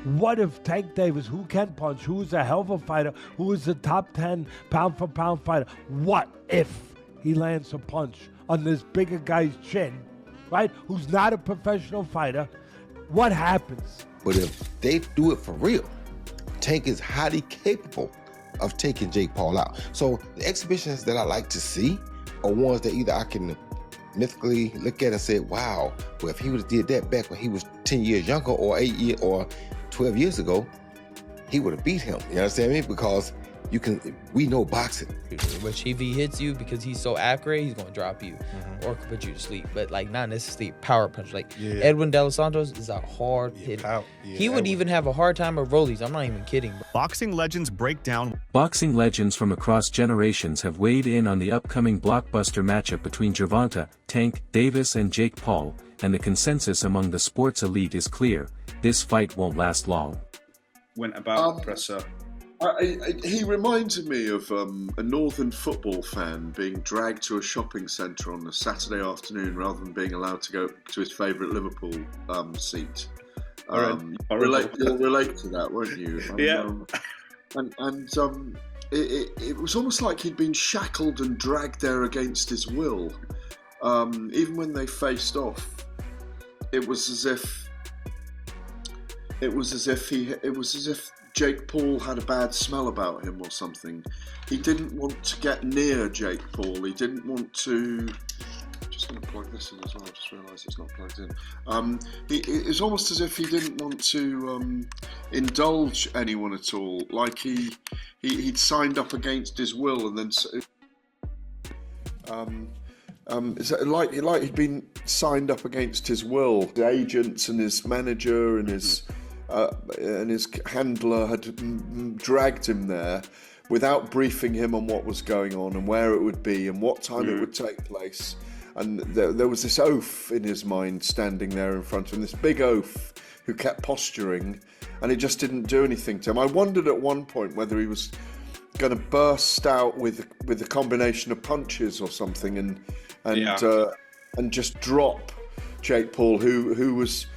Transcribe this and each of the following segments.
What if Tank Davis, who can punch, who is a hell of a fighter, who is a top 10 pound-for-pound fighter, what if he lands a punch on this bigger guy's chin, right, who's not a professional fighter? What happens? But if they do it for real, Tank is highly capable of taking Jake Paul out. So the exhibitions that I like to see are ones that either I can mythically look at and say, wow, well, if he would have did that back when he was 10 years younger or 8 years or 12 years ago, he would have beat him. You understand me? Because we know boxing. Which if he hits you because he's so accurate, he's gonna drop you or put you to sleep. But like not necessarily power punch. Like Edwin De Los Santos is a hard hitter. He would even have a hard time with rollies. I'm not even kidding. Bro. Boxing legends break down. Boxing legends from across generations have weighed in on the upcoming blockbuster matchup between Gervonta, Tank Davis and Jake Paul, and the consensus among the sports elite is clear: this fight won't last long. Went about the presser. He reminded me of a northern football fan being dragged to a shopping centre on a Saturday afternoon rather than being allowed to go to his favourite Liverpool seat. You'll relate to that, won't you? It was almost like he'd been shackled and dragged there against his will. Even when they faced off, it was as if Jake Paul had a bad smell about him or something. He didn't want to get near Jake Paul. He didn't want to... Just going to plug this in as well. I just realised it's not plugged in. It's almost as if he didn't want to indulge anyone at all. Like he'd signed up against his will, and then like he'd been signed up against his will. The agents and his manager and his handler had dragged him there without briefing him on what was going on and where it would be and what time it would take place. And there was this oaf in his mind standing there in front of him, this big oaf who kept posturing, and it just didn't do anything to him. I wondered at one point whether he was going to burst out with a combination of punches or something and just drop Jake Paul, who was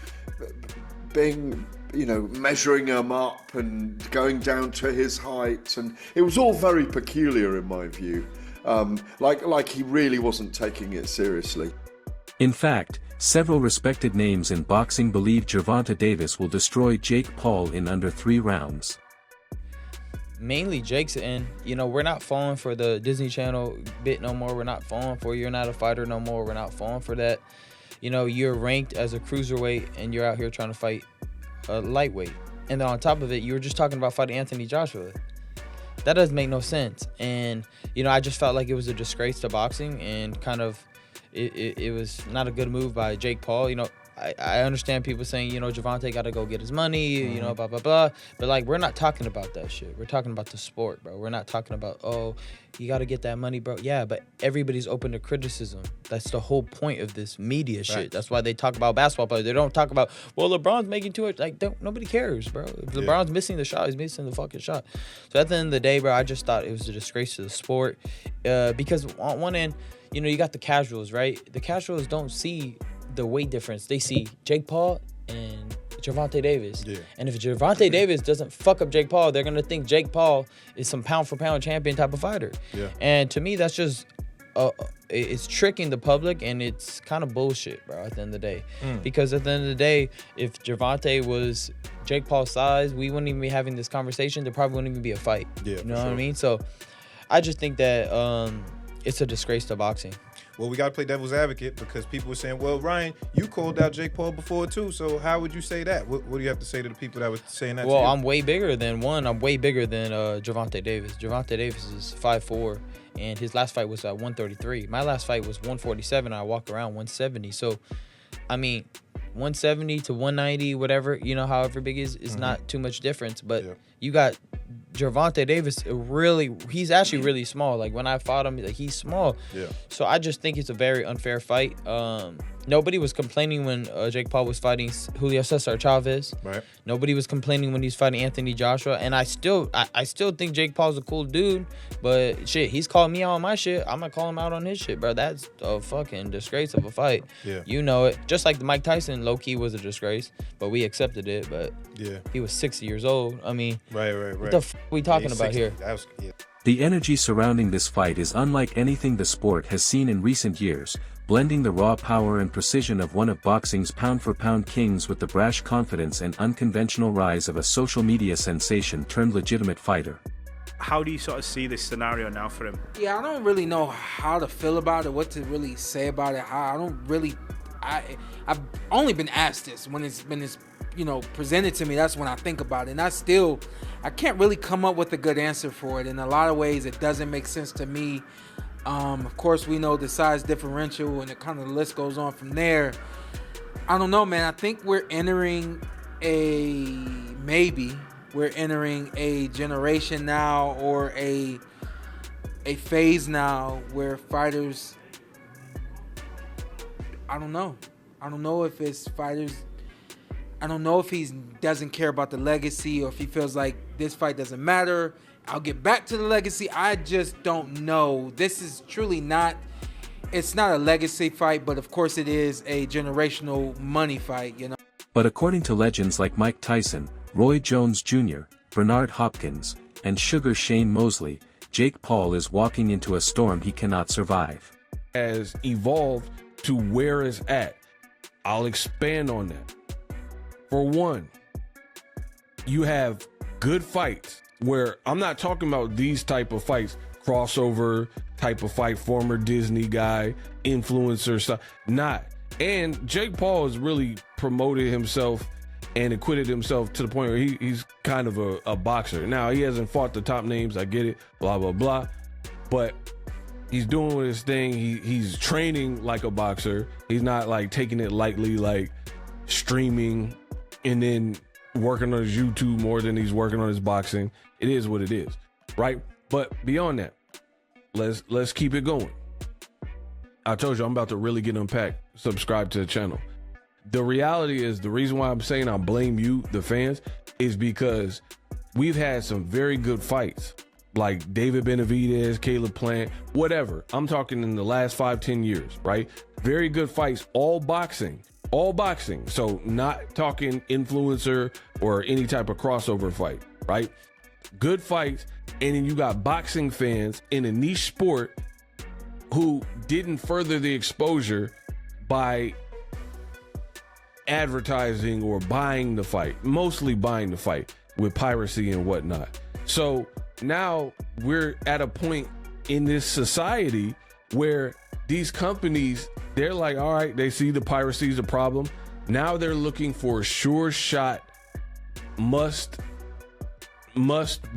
being, measuring him up and going down to his height, and it was all very peculiar in my view. Like he really wasn't taking it seriously. In fact, several respected names in boxing believe Gervonta Davis will destroy Jake Paul in under 3 rounds. Mainly Jake's in. We're not falling for the Disney Channel bit no more. We're not falling for you're not a fighter no more. We're not falling for that. You're ranked as a cruiserweight and you're out here trying to fight a lightweight. And then on top of it, you were just talking about fighting Anthony Joshua. That doesn't make no sense. And, I just felt like it was a disgrace to boxing and kind of it was not a good move by Jake Paul. I understand people saying, Gervonta got to go get his money, blah, blah, blah. But, we're not talking about that shit. We're talking about the sport, bro. We're not talking about, you got to get that money, bro. Yeah, but everybody's open to criticism. That's the whole point of this media shit. Right. That's why they talk about basketball players. They don't talk about, LeBron's making too much. Nobody cares, bro. If LeBron's missing the shot, he's missing the fucking shot. So at the end of the day, bro, I just thought it was a disgrace to the sport. Because on one end, you got the casuals, right? The casuals don't see the weight difference. They see Jake Paul and Gervonta Davis. Yeah. And if Gervonta Davis doesn't fuck up Jake Paul, they're going to think Jake Paul is some pound-for-pound champion type of fighter. Yeah. And to me, that's just, it's tricking the public, and it's kind of bullshit, bro, at the end of the day. Because at the end of the day, if Gervonta was Jake Paul's size, we wouldn't even be having this conversation. There probably wouldn't even be a fight. Yeah, you know what I mean? So I just think that it's a disgrace to boxing. Well, we got to play devil's advocate because people were saying, well, Ryan, you called out Jake Paul before too, so how would you say that? What do you have to say to the people that were saying that to you? Well, I'm way bigger than Gervonta Davis. Gervonta Davis is 5'4", and his last fight was at 133. My last fight was 147, and I walk around 170. So, 170 to 190, whatever, however big is not too much difference. But you got Gervonta Davis, he's actually really small. Like, when I fought him, he's small. Yeah. So I just think it's a very unfair fight. Nobody was complaining when Jake Paul was fighting Julio Cesar Chavez. Right. Nobody was complaining when he's fighting Anthony Joshua. And I still think Jake Paul's a cool dude. But shit, he's calling me out on my shit. I'm gonna call him out on his shit, bro. That's a fucking disgrace of a fight. Yeah. You know it. Just like the Mike Tyson, low key was a disgrace, but we accepted it. But Yeah. he was 60 years old. I mean, Right. what the f we talking he's about 60. here? That was, yeah. The energy surrounding this fight is unlike anything the sport has seen in recent years, blending the raw power and precision of one of boxing's pound-for-pound kings with the brash confidence and unconventional rise of a social media sensation turned legitimate fighter. How do you sort of see this scenario now for him? Yeah, I don't really know how to feel about it, what to really say about it. I've only been asked this when it's presented to me. That's when I think about it, and I can't really come up with a good answer for it. In a lot of ways, it doesn't make sense to me. Of course, we know the size differential, and the list goes on from there. I don't know, man. I think we're entering a generation now, or a phase now where fighters, I don't know if it's fighters, I don't know if he doesn't care about the legacy, or if he feels like this fight doesn't matter, I'll get back to the legacy. I just don't know. This is truly not, it's not a legacy fight, but of course it is a generational money fight, you know. But according to legends like Mike Tyson, Roy Jones Jr., Bernard Hopkins, and Sugar Shane Mosley, Jake Paul is walking into a storm he cannot survive. Has evolved to where it's at. I'll expand on that. For one, you have good fights where I'm not talking about these type of fights, crossover type of fight, former Disney guy, influencer stuff, not. And Jake Paul has really promoted himself and acquitted himself to the point where he's kind of a boxer. Now, he hasn't fought the top names, I get it, blah, blah, blah. But he's doing his thing. He's training like a boxer. He's not like taking it lightly, like streaming and then working on his YouTube more than he's working on his boxing. It is what it is, right? But beyond that, let's keep it going. I told you I'm about to really get unpacked. Subscribe to the channel. The reality is, the reason why I'm saying I blame you, the fans, is because we've had some very good fights, like David Benavidez, Caleb Plant, whatever. I'm talking in the last 5-10 years, right? Very good fights, all boxing. So not talking influencer or any type of crossover fight, right? Good fights. And then you got boxing fans in a niche sport who didn't further the exposure by advertising or buying the fight, mostly buying the fight with piracy and whatnot. So now we're at a point in this society where these companies, they're like, all right, they see the piracy is a problem. Now they're looking for sure shot, must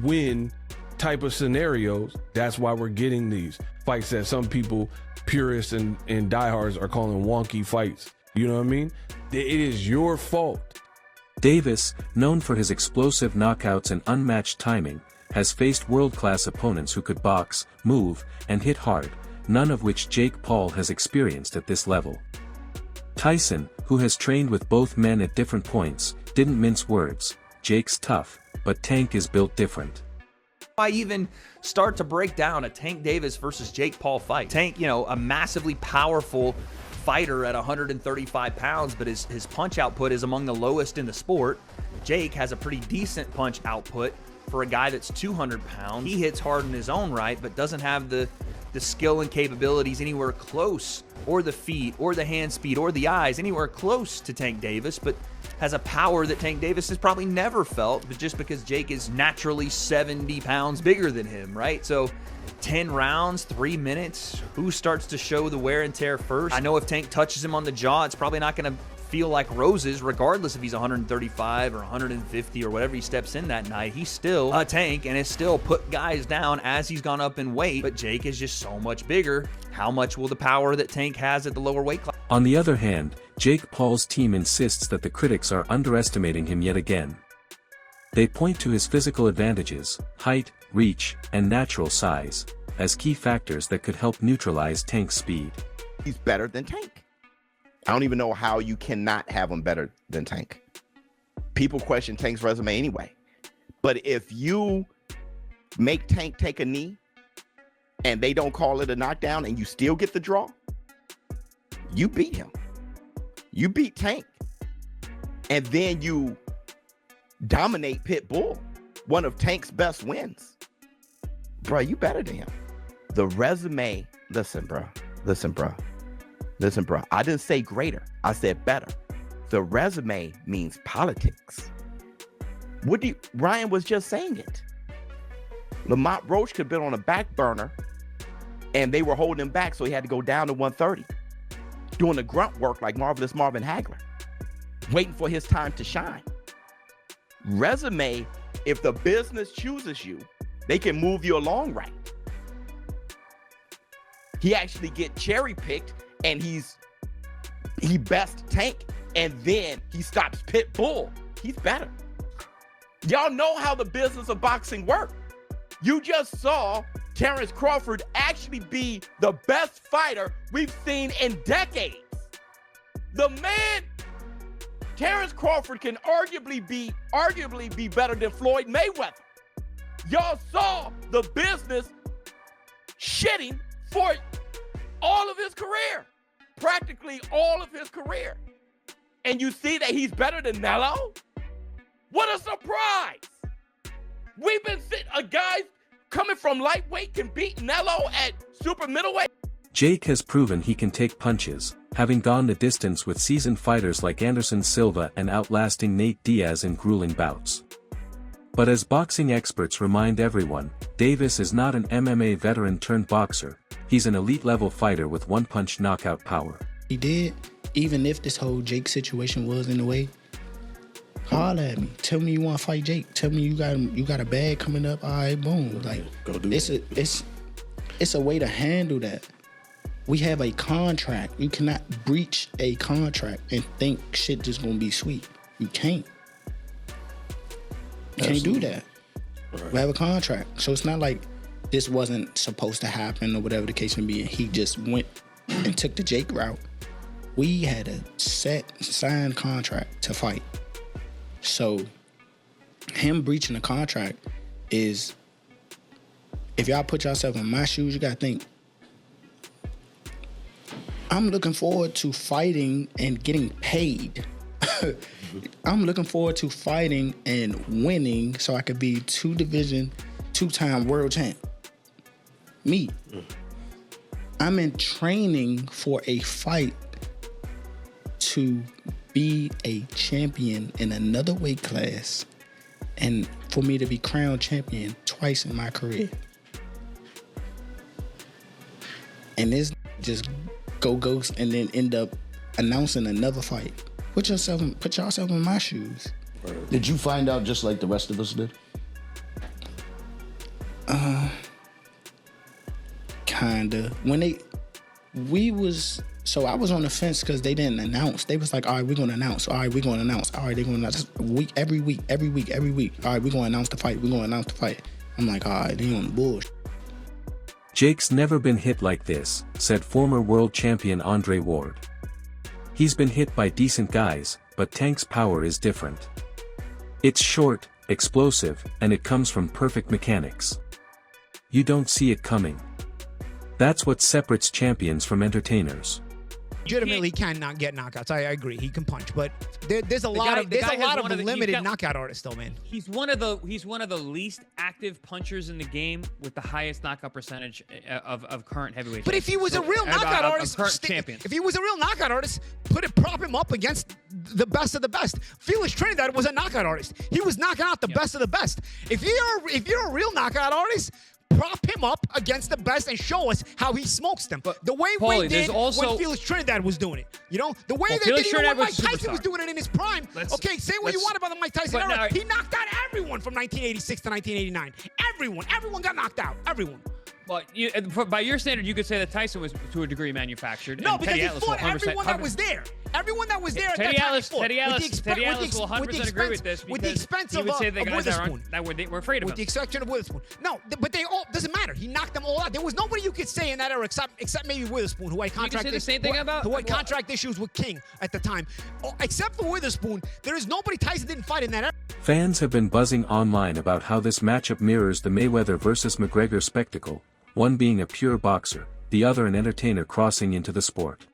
win type of scenarios. That's why we're getting these fights that some people, purists and diehards, are calling wonky fights. You know what I mean? It is your fault. Davis, known for his explosive knockouts and unmatched timing, has faced world-class opponents who could box, move, and hit hard, none of which Jake Paul has experienced at this level. Tyson, who has trained with both men at different points, didn't mince words. Jake's tough, but Tank is built different. I even start to break down a Tank Davis versus Jake Paul fight. Tank, a massively powerful fighter at 135 pounds, but his punch output is among the lowest in the sport. Jake has a pretty decent punch output for a guy that's 200 pounds. He hits hard in his own right, but doesn't have the skill and capabilities anywhere close, or the feet, or the hand speed, or the eyes anywhere close to Tank Davis, but has a power that Tank Davis has probably never felt, but just because Jake is naturally 70 pounds bigger than him, right? So 10 rounds, 3 minutes, who starts to show the wear and tear first? I know if Tank touches him on the jaw, it's probably not going to feel like roses, regardless if he's 135 or 150 or whatever he steps in that night. He's still a Tank and has still put guys down as he's gone up in weight, but Jake is just so much bigger. How much will the power that Tank has at the lower weight class? On the other hand, Jake Paul's team insists that the critics are underestimating him yet again. They point to his physical advantages, height, reach, and natural size, as key factors that could help neutralize Tank's speed. He's better than Tank. I don't even know how you cannot have him better than Tank. People question Tank's resume anyway. But if you make Tank take a knee and they don't call it a knockdown and you still get the draw, you beat him. You beat Tank. And then you dominate Pitbull, one of Tank's best wins. Bro, you better than him. The resume, listen, bro. I didn't say greater. I said better. The resume means politics. Ryan was just saying it. Lamont Roach could have been on a back burner and they were holding him back, so he had to go down to 130, doing the grunt work like Marvelous Marvin Hagler, waiting for his time to shine. Resume, if the business chooses you, they can move you along right. He actually get cherry picked and he best Tank, and then he stops Pitbull. He's better. Y'all know how the business of boxing works. You just saw Terrence Crawford actually be the best fighter we've seen in decades. The man, Terrence Crawford, can arguably be better than Floyd Mayweather. Y'all saw the business shitting for all of his career, practically all of his career. And you see that he's better than Nello? What a surprise! We've been seeing a guy coming from lightweight can beat Nello at super middleweight. Jake has proven he can take punches, having gone the distance with seasoned fighters like Anderson Silva and outlasting Nate Diaz in grueling bouts. But as boxing experts remind everyone, Davis is not an MMA veteran turned boxer. He's an elite-level fighter with one-punch knockout power. He did, even if this whole Jake situation was in the way, holler at me. Tell me you want to fight Jake. Tell me you got a bag coming up. All right, boom. Like, go do it's a way to handle that. We have a contract. You cannot breach a contract and think shit just gonna be sweet. You can't. You can't do that. Right. We have a contract. So it's not like this wasn't supposed to happen or whatever the case may be. And he just went and took the Jake route. We had a signed contract to fight. So him breaching the contract is, if y'all put yourself in my shoes, you gotta think, I'm looking forward to fighting and getting paid. I'm looking forward to fighting and winning so I could be two-time world champ. Me. I'm in training for a fight to be a champion in another weight class and for me to be crowned champion twice in my career. And this just goes and then end up announcing another fight. Put yourself in my shoes. Did you find out just like the rest of us did? Kinda. I was on the fence because they didn't announce. They was like, all right, we're going to announce. All right, we're going to announce. All right, they're going to announce. Every week. All right, we're going to announce the fight. I'm like, all right, they on the bullshit. Jake's never been hit like this, said former world champion Andre Ward. He's been hit by decent guys, but Tank's power is different. It's short, explosive, and it comes from perfect mechanics. You don't see it coming. That's what separates champions from entertainers. Legitimately cannot get knockouts. I agree. He can punch, but there's a lot of limited knockout artists, though, man. He's one of the least active punchers in the game with the highest knockout percentage of current heavyweight. But if he was a real knockout artist, if he was a real knockout artist, prop him up against the best of the best. Felix Trinidad was a knockout artist. He was knocking out the best of the best. If you're a real knockout artist, prop him up against the best and show us how he smokes them. But the way Paulie, we did when Felix Trinidad was doing it. You know? The way when Mike Tyson was doing it in his prime. Say what you want about the Mike Tyson era. He knocked out everyone from 1986 to 1989. Everyone got knocked out. Everyone. Well, by your standard, you could say that Tyson was to a degree manufactured. No, and because Teddy he Atlas fought will 100%, everyone that was there. Everyone that was there at that time he fought. Teddy Atlas will 100% agree with this. With the expense he of would say the guys Witherspoon. that were afraid of with him. the exception of Witherspoon. No, but they all doesn't matter. He knocked them all out. There was nobody you could say in that era except maybe Witherspoon, who had contract You can say the same thing about who had contract issues with King at the time. Oh, except for Witherspoon, there is nobody Tyson didn't fight in that era. Fans have been buzzing online about how this matchup mirrors the Mayweather vs. McGregor spectacle, one being a pure boxer, the other an entertainer crossing into the sport.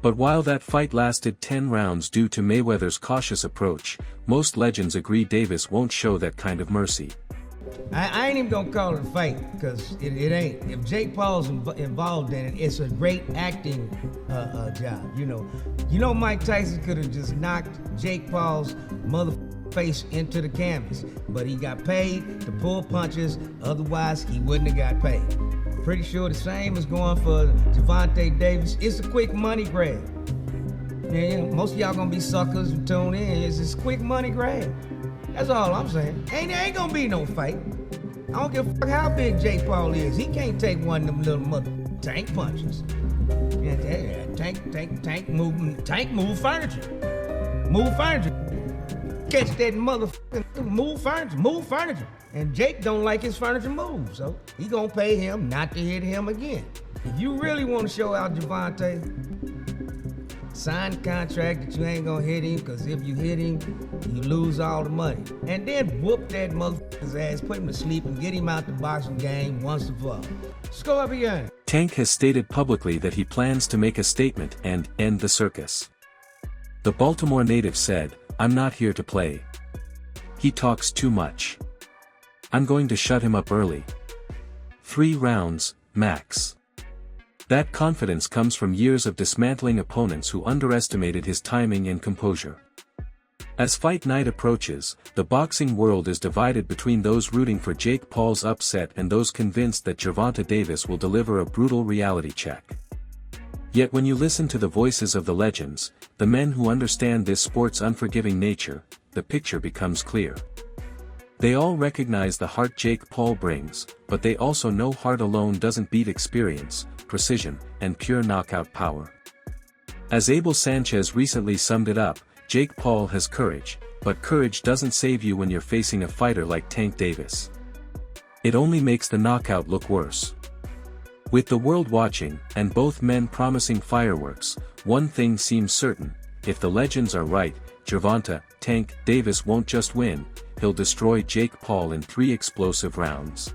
But while that fight lasted 10 rounds due to Mayweather's cautious approach, most legends agree Davis won't show that kind of mercy. I ain't even gonna call it a fight, because it ain't. If Jake Paul's involved in it, it's a great acting job, you know. Mike Tyson could have just knocked Jake Paul's face into the canvas, but he got paid to pull punches, otherwise he wouldn't have got paid. Pretty sure the same is going for Gervonta Davis. It's a quick money grab. Yeah, most of y'all gonna be suckers who tune in. It's just quick money grab. That's all I'm saying. Ain't gonna be no fight. I don't give a fuck how big Jake Paul is. He can't take one of them little mother tank punches. Yeah, tank move furniture. Move furniture. Catch that motherfucking move furniture. And Jake don't like his furniture moved, so he gonna pay him not to hit him again. If you really want to show out Gervonta, sign the contract that you ain't gonna hit him, because if you hit him, you lose all the money. And then whoop that motherfucker's ass, put him to sleep, and get him out the boxing game once and for all. Let's go up again. Tank has stated publicly that he plans to make a statement and end the circus. The Baltimore native said, "I'm not here to play. He talks too much. I'm going to shut him up early. 3 rounds, max." That confidence comes from years of dismantling opponents who underestimated his timing and composure. As fight night approaches, the boxing world is divided between those rooting for Jake Paul's upset and those convinced that Gervonta Davis will deliver a brutal reality check. Yet when you listen to the voices of the legends, the men who understand this sport's unforgiving nature, the picture becomes clear. They all recognize the heart Jake Paul brings, but they also know heart alone doesn't beat experience, precision, and pure knockout power. As Abel Sanchez recently summed it up, Jake Paul has courage, but courage doesn't save you when you're facing a fighter like Tank Davis. It only makes the knockout look worse. With the world watching, and both men promising fireworks, one thing seems certain: if the legends are right, Gervonta Tank Davis won't just win, he'll destroy Jake Paul in 3 explosive rounds.